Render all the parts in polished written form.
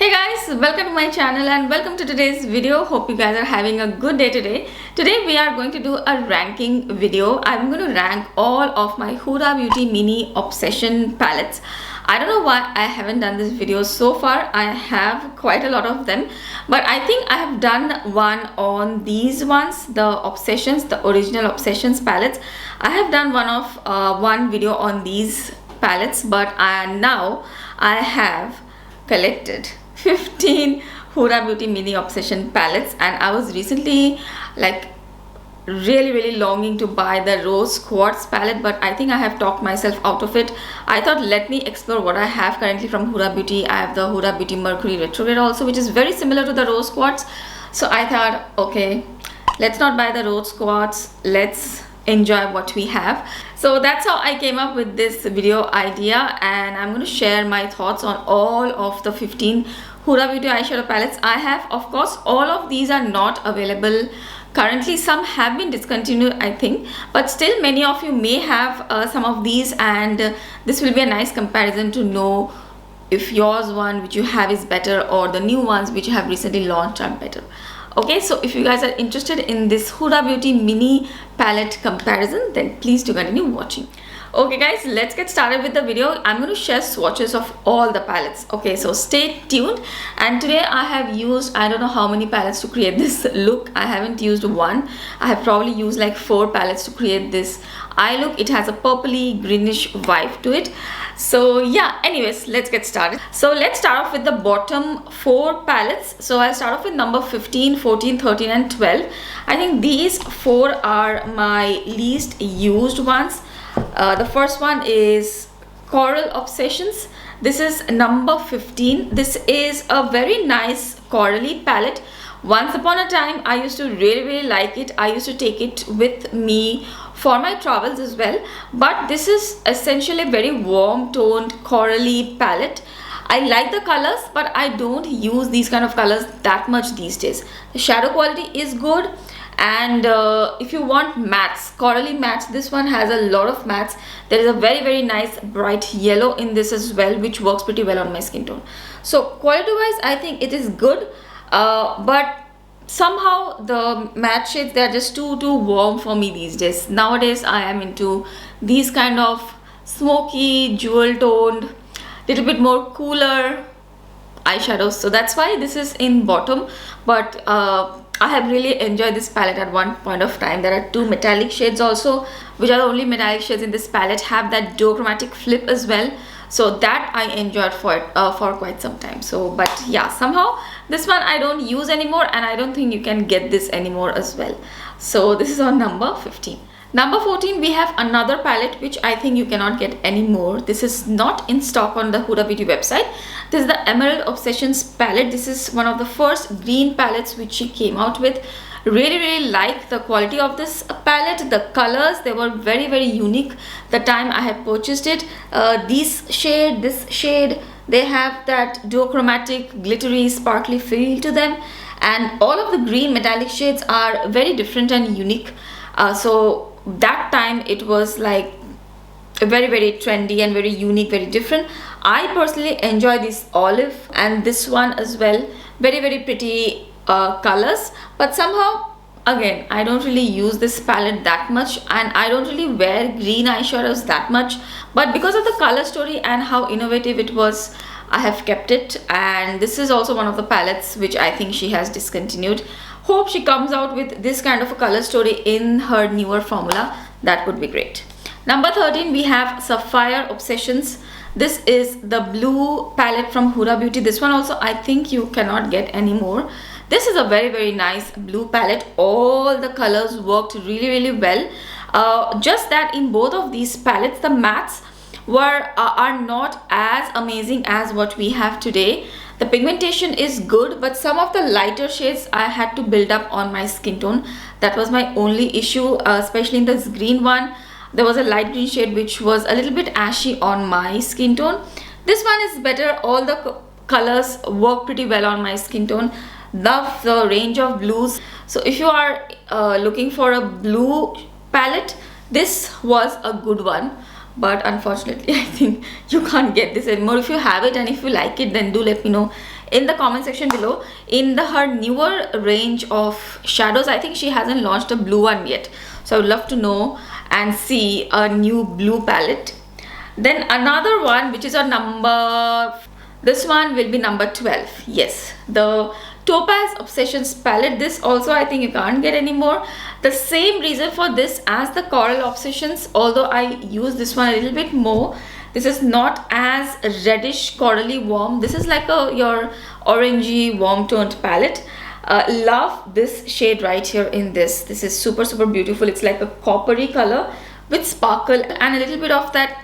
Hey guys, welcome to my channel and welcome to today's video. Hope you guys are having a good day today. Today we are going to do a ranking video. I'm going to rank all of my Huda Beauty Mini Obsession palettes. I don't know why I haven't done this video so far. I have quite a lot of them, but I think I have done one on these ones, the Obsessions, the original Obsessions palettes. I have done one video on these palettes, but now I have collected 15 Huda Beauty Mini Obsession palettes, and I was recently like really longing to buy the Rose Quartz palette, but I think I have talked myself out of it. I thought let me explore what I have currently from Huda Beauty. I have the Huda Beauty Mercury Retrograde also, which is very similar to the Rose Quartz. So I thought, okay, let's not buy the Rose Quartz, let's enjoy what we have. So that's how I came up with this video idea, and I'm going to share my thoughts on all of the 15 Huda Beauty eyeshadow palettes I have. Of course, all of these are not available currently. Some have been discontinued, I think, but still many of you may have some of these, and this will be a nice comparison to know if yours one which you have is better or the new ones which you have recently launched are better. Okay, so if you guys are interested in this Huda Beauty mini palette comparison, then please do continue watching. Okay guys, let's get started with the video. I'm going to share swatches of all the palettes. Okay, so stay tuned. And today I have used, I don't know how many palettes to create this look. I haven't used one. I have probably used like 4 palettes to create this eye look. It has a purpley greenish vibe to it. So yeah, anyways, let's get started. So let's start off with the bottom 4 palettes. So I'll start off with number 15, 14, 13 and 12. I think these 4 are my least used ones. The first one is Coral Obsessions. This is number 15. This is a very nice corally palette. Once upon a time, I used to really like it. I used to take it with me for my travels as well. But this is essentially a very warm toned corally palette. I like the colors, but I don't use these kind of colors that much these days. The shadow quality is good. And if you want mattes, corally mattes, this one has a lot of mattes. There is a very nice bright yellow in this as well, which works pretty well on my skin tone. So quality wise, I think it is good, but somehow the matte shades, they are just too warm for me these days. Nowadays I am into these kind of smoky jewel toned, little bit more cooler eyeshadows. So that's why this is in bottom, but I have really enjoyed this palette at one point of time. There are 2 metallic shades also, which are the only metallic shades in this palette, have that duochromatic flip as well. So that I enjoyed for quite some time. So but yeah, somehow this one I don't use anymore, and I don't think you can get this anymore as well. So this is on number 15. Number 14, we have another palette which I think you cannot get anymore. This is not in stock on the Huda Beauty website. This is the Emerald Obsessions palette. This is one of the first green palettes which she came out with. Really like the quality of this palette. The colors, they were very unique the time I had purchased it. This shade, they have that duochromatic, glittery, sparkly feel to them, and all of the green metallic shades are very different and unique. So that time it was like very trendy and very unique, very different. I personally enjoy this olive and this one as well. Very pretty colors, but somehow again I don't really use this palette that much, and I don't really wear green eyeshadows that much, but because of the color story and how innovative it was, I have kept it. And this is also one of the palettes which I think she has discontinued. Hope she comes out with this kind of a color story in her newer formula. That would be great. Number 13, we have Sapphire Obsessions. This is the blue palette from Huda Beauty. This one also I think you cannot get anymore. This is a very nice blue palette. All the colors worked really well. Just that in both of these palettes, the mattes are not as amazing as what we have today. The pigmentation is good, but some of the lighter shades I had to build up on my skin tone. That was my only issue, especially in this green one. There was a light green shade which was a little bit ashy on my skin tone. This one is better. All the colors work pretty well on my skin tone. Love the range of blues. So if you are looking for a blue palette, this was a good one. but unfortunately I think you can't get this anymore. If you have it and if you like it, then do let me know in the comment section below. In her newer range of shadows, I think she hasn't launched a blue one yet, so I would love to know and see a new blue palette. Then another one which is a number, this one will be number 12. Yes, the Topaz Obsessions palette. This also I think you can't get anymore. The same reason for this as the Coral Obsessions, although I use this one a little bit more. This is not as reddish corally warm. This is like your orangey warm toned palette. Love this shade right here in this. This is super beautiful. It's like a coppery color with sparkle and a little bit of that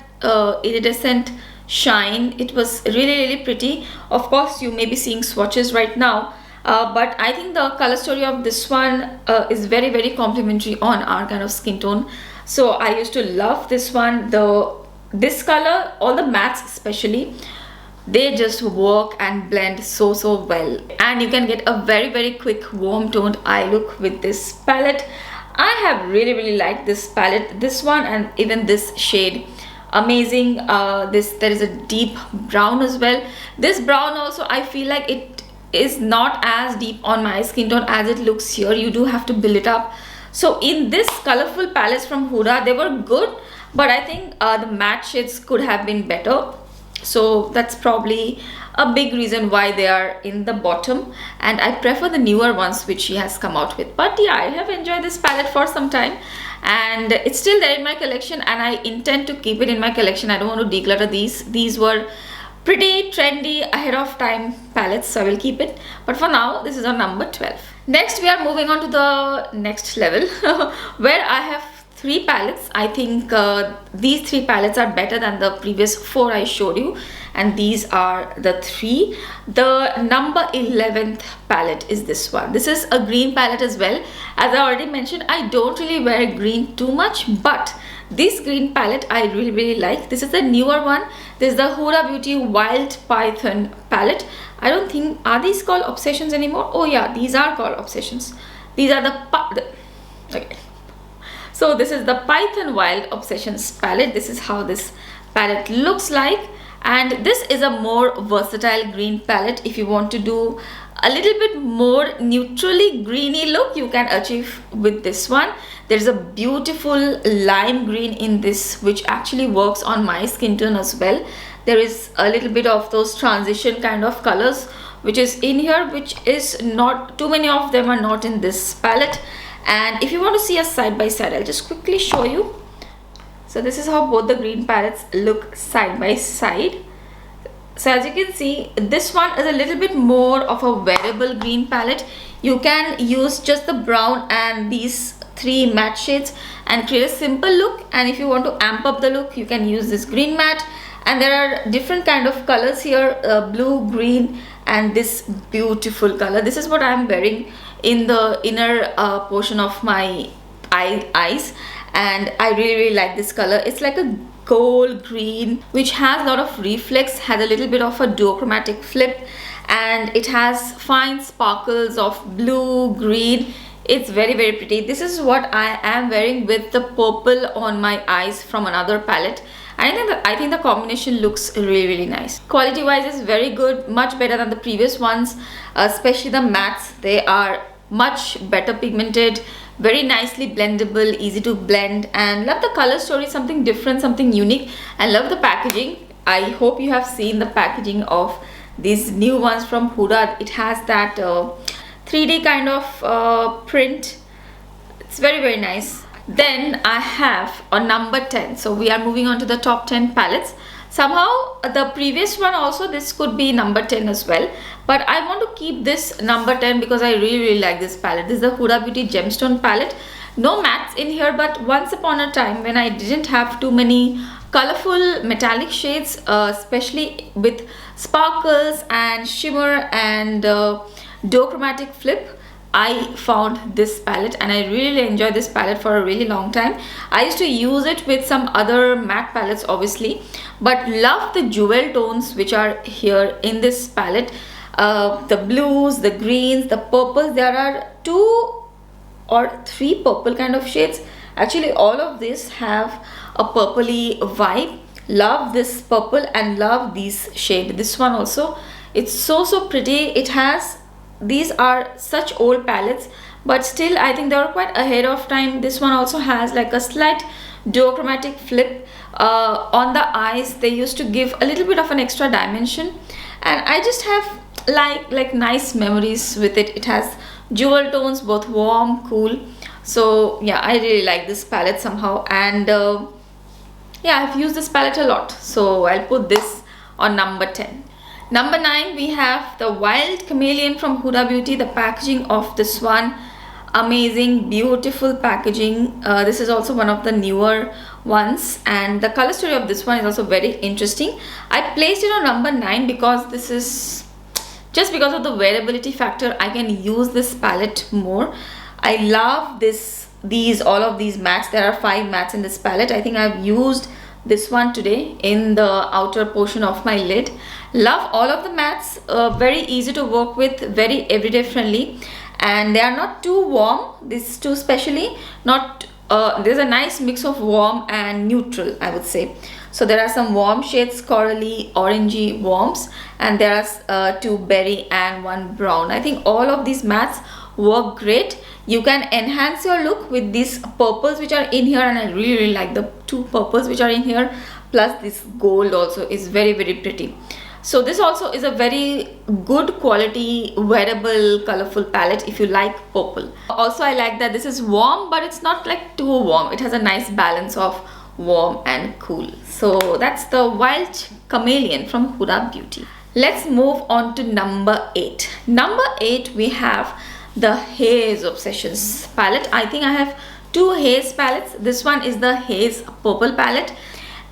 iridescent shine. It was really pretty. Of course, you may be seeing swatches right now, but I think the color story of this one is very complimentary on our kind of skin tone. So I used to love this one. This color, all the mattes especially, they just work and blend so well, and you can get a very quick warm toned eye look with this palette. I have really liked this palette, this one and even this shade. Amazing. There is a deep brown as well. This brown also, I feel like it is not as deep on my skin tone as it looks here. You do have to build it up. So in this colorful palettes from Huda, they were good, but I think the matte shades could have been better. So that's probably a big reason why they are in the bottom, and I prefer the newer ones which she has come out with. But yeah, I have enjoyed this palette for some time, and it's still there in my collection, and I intend to keep it in my collection. I don't want to declutter these. These were pretty trendy ahead of time palettes, so I will keep it. But for now, this is our number 12. Next, we are moving on to the next level where I have 3 palettes. I think these 3 palettes are better than the previous 4 I showed you, and these are the 3. The number 11th palette is this one. This is a green palette as well. As I already mentioned, I don't really wear green too much, but this green palette I really like. This is the newer one. This is the Huda Beauty Wild Python palette. I don't think, are these called Obsessions anymore? Oh yeah, these are called Obsessions. These are okay. So this is the Python Wild Obsessions palette. This is how this palette looks like, and this is a more versatile green palette. If you want to do a little bit more neutrally greeny look, you can achieve with this one. There's a beautiful lime green in this which actually works on my skin tone as well. There is a little bit of those transition kind of colors which is in here, which is not too many of them are not in this palette. And if you want to see a side by side, I'll just quickly show you. So this is how both the green palettes look side by side. So as you can see, this one is a little bit more of a wearable green palette. You can use just the brown and these 3 matte shades and create a simple look, and if you want to amp up the look, you can use this green matte. And there are different kind of colors here, blue, green, and this beautiful color. This is what I'm wearing in the inner portion of my eyes, and I really like this color. It's like a gold green which has a lot of reflex, has a little bit of a duochromatic flip, and it has fine sparkles of blue, green. It's very pretty. This is what I am wearing with the purple on my eyes from another palette. I think the combination looks really nice. Quality wise is very good, much better than the previous ones, especially the mattes. They are much better pigmented, very nicely blendable, easy to blend, and love the color story, something different, something unique. I love the packaging. I hope you have seen the packaging of these new ones from Huda. It has that 3D kind of print. It's very nice. Then I have a number 10. So we are moving on to the top 10 palettes. Somehow the previous one also, this could be number 10 as well, but I want to keep this number 10 because I really like this palette. This is the Huda Beauty Gemstone palette. No mattes in here, but once upon a time when I didn't have too many colorful metallic shades, especially with sparkles and shimmer and duochromatic flip, I found this palette and I really enjoyed this palette for a really long time. I used to use it with some other matte palettes obviously, but love the jewel tones which are here in this palette. The blues, the greens, the purples. There are 2 or 3 purple kind of shades. Actually all of these have a purpley vibe. Love this purple and love these shade. This one also It's so pretty. It has, these are such old palettes, but still I think they were quite ahead of time. This one also has like a slight duochromatic flip on the eyes. They used to give a little bit of an extra dimension, and I just have like nice memories with it. It has jewel tones, both warm, cool. So yeah, I really like this palette somehow. And yeah, I've used this palette a lot, so I'll put this on number 10. Number 9, we have the Wild Chameleon from Huda Beauty. The packaging of this one, amazing, beautiful packaging. This is also one of the newer ones, and the color story of this one is also very interesting. I placed it on number 9 because this is just because of the wearability factor. I can use this palette more. I love all of these mattes. There are 5 mattes in this palette. I think I've used this one today in the outer portion of my lid. Love all of the mattes. Very easy to work with, very everyday friendly, and they are not too warm. These two especially, not there's a nice mix of warm and neutral, I would say. So there are some warm shades, corally, orangey warms, and there are 2 berry and 1 brown. I think all of these mattes work great. You can enhance your look with these purples which are in here, and I really like the 2 purples which are in here, plus this gold also is very pretty. So this also is a very good quality wearable colorful palette if you like purple. Also, I like that this is warm, but it's not like too warm. It has a nice balance of warm and cool. So that's the Wild Chameleon from Huda Beauty. Let's move on to number 8. Number 8, we have the Haze Obsessions palette. I think I have 2 Haze palettes. This one is the Haze Purple palette,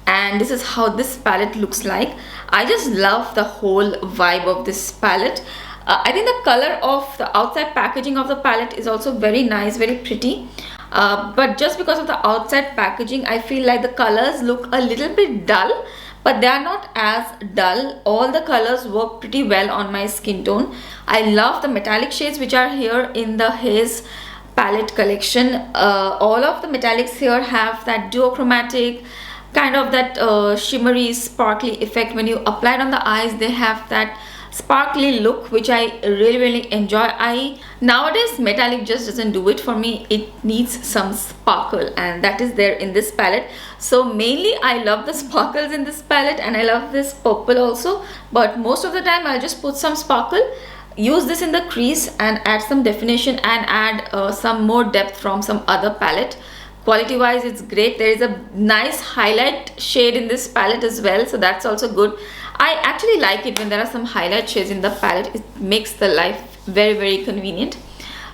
and this is how this palette looks like. I just love the whole vibe of this palette. I think the color of the outside packaging of the palette is also very nice, very pretty. But just because of the outside packaging, I feel like the colors look a little bit dull, but they are not as dull. All the colors work pretty well on my skin tone. I love the metallic shades which are here in the Haze palette collection. All of the metallics here have that duochromatic kind of that shimmery sparkly effect. When you apply it on the eyes, they have that sparkly look which I really enjoy. Nowadays metallic just doesn't do it for me. It needs some sparkle, and that is there in this palette. So mainly I love the sparkles in this palette, and I love this purple also, but most of the time I'll just put some sparkle, use this in the crease and add some definition, and add some more depth from some other palette. Quality wise, it's great. There is a nice highlight shade in this palette as well, so that's also good. I actually like it when there are some highlight shades in the palette. It makes the life very convenient.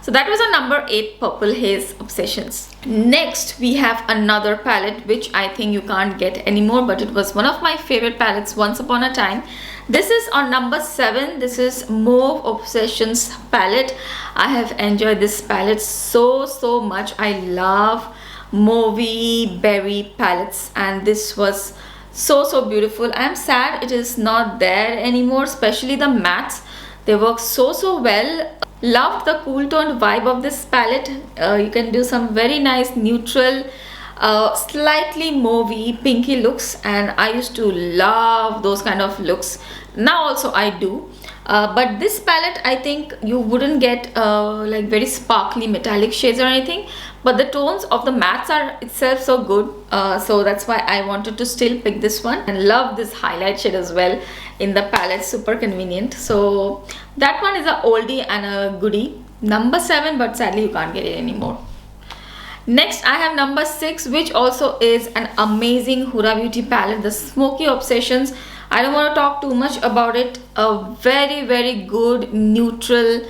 So that was our number 8 Purple Haze Obsessions. Next, we have another palette which I think you can't get anymore, but it was one of my favorite palettes once upon a time. This is on number 7. This is Mauve Obsessions palette. I have enjoyed this palette so much. I love mauvey berry palettes, and this was so beautiful. I'm sad it is not there anymore, especially the mattes. They work so well. Loved the cool toned vibe of this palette. You can do some very nice neutral, slightly mauvey pinky looks, and I used to love those kind of looks. Now also I do. But this palette, I think you wouldn't get like very sparkly metallic shades or anything, but the tones of the mattes are itself so good. So that's why I wanted to still pick this one, and love this highlight shade as well in the palette. Super convenient. So that one is a oldie and a goodie, number 7, but sadly you can't get it anymore. Next, I have number 6, which also is an amazing Huda Beauty palette, the Smoky Obsessions. I don't want to talk too much about it. A very good neutral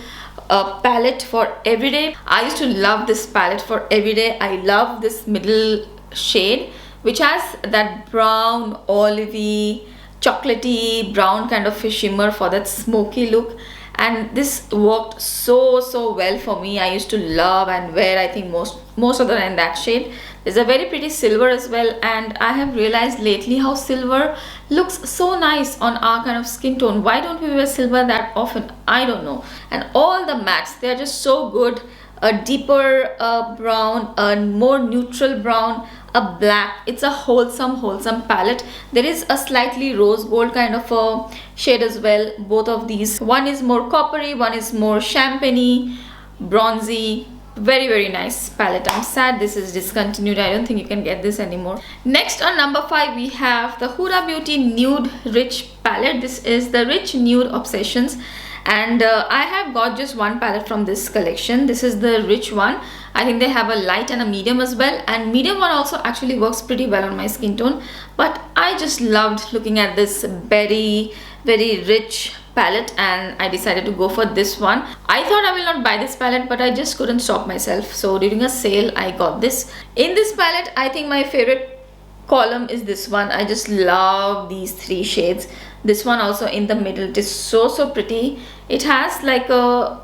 palette for everyday. I used to love this palette for everyday. I love this middle shade which has that brown, olivey, chocolatey brown kind of a shimmer for that smoky look, and this worked so well for me. I used to love and wear, I think most of them in that shade. There's a very pretty silver as well, and I have realized lately how silver looks so nice on our kind of skin tone. Why don't we wear silver that often? I don't know. And all the mattes, they're just so good. A deeper brown, a more neutral brown, a black. It's a wholesome palette. There is a slightly rose gold kind of a shade as well. Both of these, one is more coppery, one is more champagne bronzy. Very nice palette. I'm sad this is discontinued. I don't think you can get this anymore. Next on number 5 we have the Huda Beauty Nude Rich palette. This is the Rich Nude Obsessions, and I have got just one palette from this collection. This is the rich one. I think they have a light and a medium as well, and medium one also actually works pretty well on my skin tone, but I just loved looking at this very rich palette and I decided to go for this one. I thought I will not buy this palette, but I just couldn't stop myself, so during a sale I got this. In this palette, I think my favorite column is this one. I just love these 3 shades. This one also in the middle, it is so pretty. It has like a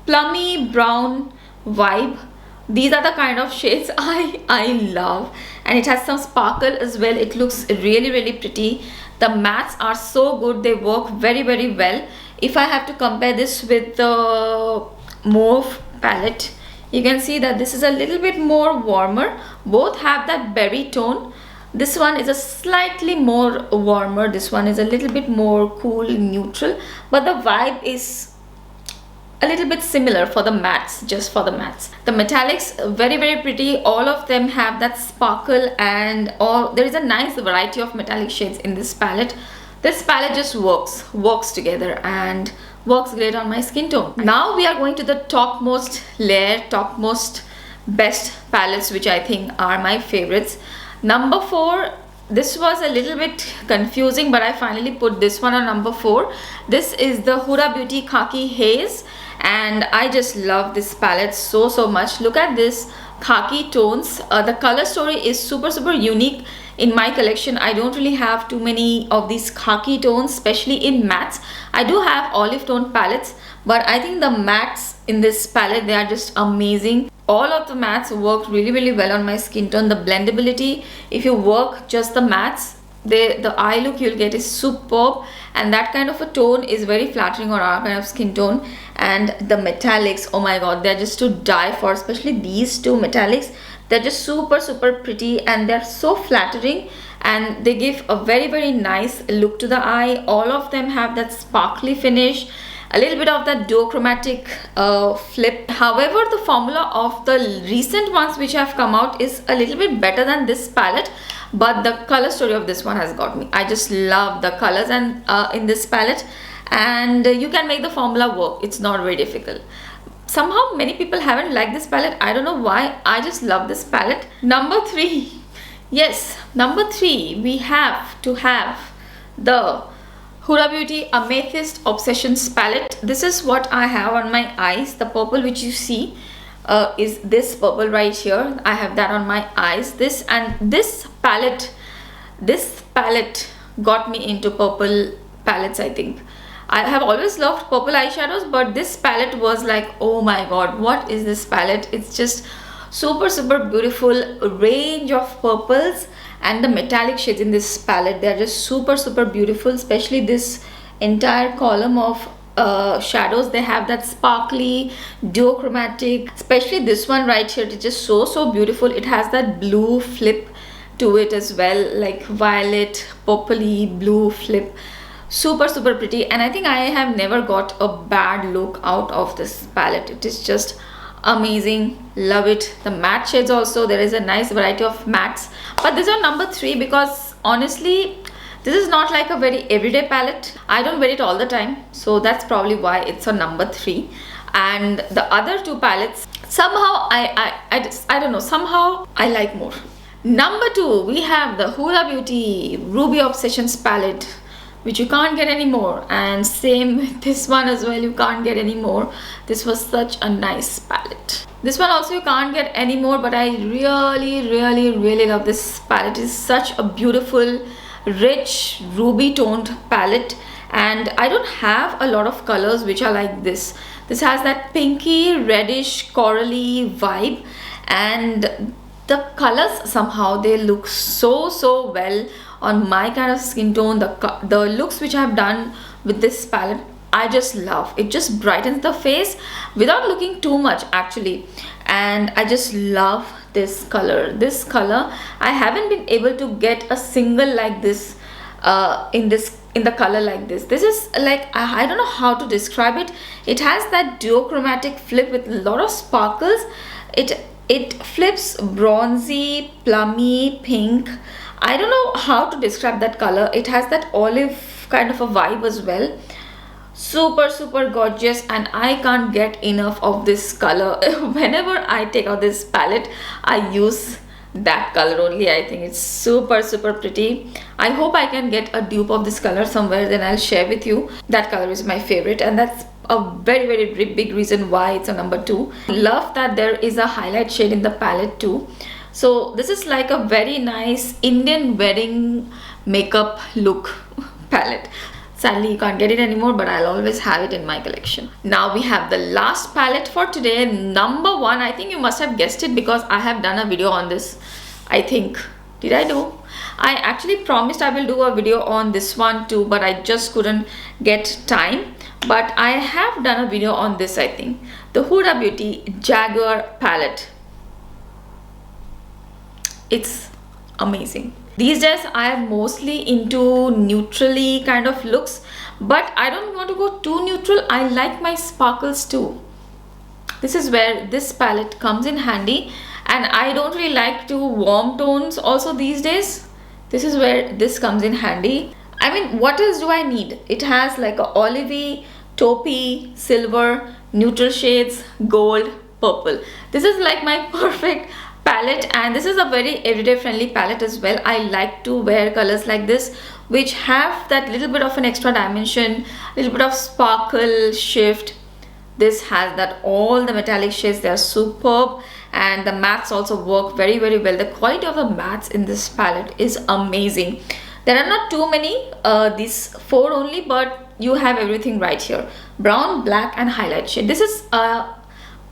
plummy brown vibe. These are the kind of shades I love, and it has some sparkle as well. It looks really pretty. The mattes are so good, they work very well. If I have to compare this with the mauve palette, you can see that this is a little bit more warmer. Both have that berry tone. This one is a slightly more warmer, this one is a little bit more cool, neutral, but the vibe is a little bit similar for the mattes, just for the mattes. The metallics, very pretty. All of them have that sparkle, and there is a nice variety of metallic shades in this palette. This palette just works together and works great on my skin tone. Now we are going to the topmost layer, topmost best palettes, which I think are my favorites. Number 4, this was a little bit confusing, but I finally put this one on number 4. This is the Huda Beauty Khaki Haze, and I just love this palette so much. Look at this khaki tones. The color story is super unique. In my collection, I don't really have too many of these khaki tones, especially in mattes. I do have olive tone palettes, but I think the mattes in this palette, they are just amazing. All of the mattes work really well on my skin tone. The blendability, if you work just the mattes, the eye look you'll get is superb, and that kind of a tone is very flattering on our kind of skin tone. And the metallics, oh my god, they're just to die for, especially these 2 metallics. They're just super pretty, and they're so flattering, and they give a very nice look to the eye. All of them have that sparkly finish, a little bit of that duochromatic flip. However, the formula of the recent ones which have come out is a little bit better than this palette, but the color story of this one has got me. I just love the colors and in this palette, and you can make the formula work. It's not very difficult. Somehow many people haven't liked this palette. I don't know why. I just love this palette. Number 3, yes, number 3, we have to have the Huda Beauty Amethyst Obsessions palette. This is what I have on my eyes. The purple which you see is this purple right here. I have that on my eyes. This palette got me into purple palettes, I think. I have always loved purple eyeshadows, but this palette was like, oh my god, what is this palette? It's just super beautiful range of purples, and the metallic shades in this palette, they're just super beautiful. Especially this entire column of shadows, they have that sparkly duochromatic. Especially this one right here, it's just so beautiful. It has that blue flip to it as well, like violet purpley blue flip. Super pretty, and I think I have never got a bad look out of this palette. It is just amazing. Love it. The matte shades also, there is a nice variety of mattes, but this is number 3 because honestly this is not like a very everyday palette. I don't wear it all the time, so that's probably why it's on number 3. And the other 2 palettes, somehow I don't know, somehow I like more. Number 2, we have the Huda Beauty Ruby Obsessions palette, which you can't get anymore, and same with this one as well, you can't get anymore. This was such a nice palette. This one also you can't get anymore, but I really love this palette. It's such a beautiful rich ruby toned palette, and I don't have a lot of colors which are like this. This has that pinky reddish corally vibe, and the colors somehow they look so well on my kind of skin tone. The looks which I have done with this palette, I just love. It just brightens the face without looking too much actually. and I just love this color. This color, I haven't been able to get a single like this in the color like this. This is like, I don't know how to describe it. It has that duochromatic flip with a lot of sparkles. It flips bronzy, plummy, pink. I don't know how to describe that color. It has that olive kind of a vibe as well. Super gorgeous, and I can't get enough of this color. Whenever I take out this palette, I use that color only. I think it's super pretty. I hope I can get a dupe of this color somewhere, then I'll share with you. That color is my favorite, and that's a very big reason why it's a number 2. Love that there is a highlight shade in the palette too. So this is like a very nice Indian wedding makeup look palette. Sadly, you can't get it anymore, but I'll always have it in my collection. Now we have the last palette for today, number 1. I think you must have guessed it because I have done a video on this. I think, did I do? I actually promised I will do a video on this one too, but I just couldn't get time. But I have done a video on this, I think. The Huda Beauty Jaguar palette. It's amazing. These days I am mostly into neutrally kind of looks, but I don't want to go too neutral. I like my sparkles too. This is where this palette comes in handy, and I don't really like to warm tones also these days. This is where this comes in handy. I mean, what else do I need? It has like a olivey, taupey, silver, neutral shades, gold, purple. This is like my perfect palette, and this is a very everyday friendly palette as well. I like to wear colors like this which have that little bit of an extra dimension, little bit of sparkle shift. This has that, all the metallic shades, they are superb, and the mattes also work very well. The quality of the mattes in this palette is amazing. There are not too many, these 4 only, but you have everything right here. Brown, black and highlight shade. This is a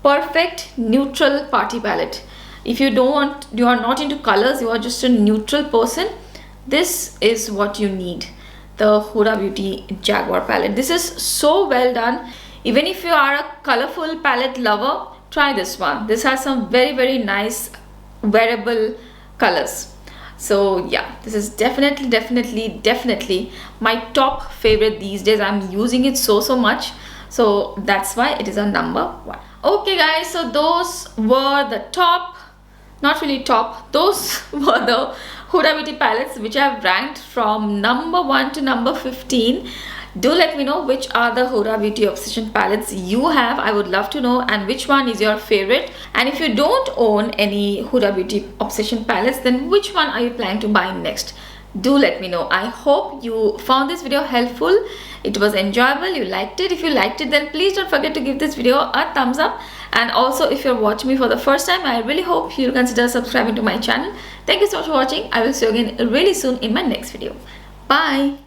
perfect neutral party palette. If you are not into colors, you are just a neutral person, this is what you need. The Huda Beauty Jaguar palette. This is so well done. Even if you are a colorful palette lover, try this one. This has some very nice wearable colors. So yeah, this is definitely my top favorite these days. I'm using it so much. So that's why it is a number 1. Okay guys, so those were the top, not really top, those were the Huda Beauty palettes which I have ranked from number 1 to number 15. Do let me know which are the Huda Beauty Obsession palettes you have. I would love to know, and which one is your favorite. And if you don't own any Huda Beauty Obsession palettes, then which one are you planning to buy next? Do let me know. I hope you found this video helpful. It was enjoyable. You liked it. If you liked it, then please don't forget to give this video a thumbs up. And also, if you're watching me for the first time, I really hope you'll consider subscribing to my channel. Thank you so much for watching. I will see you again really soon in my next video. Bye.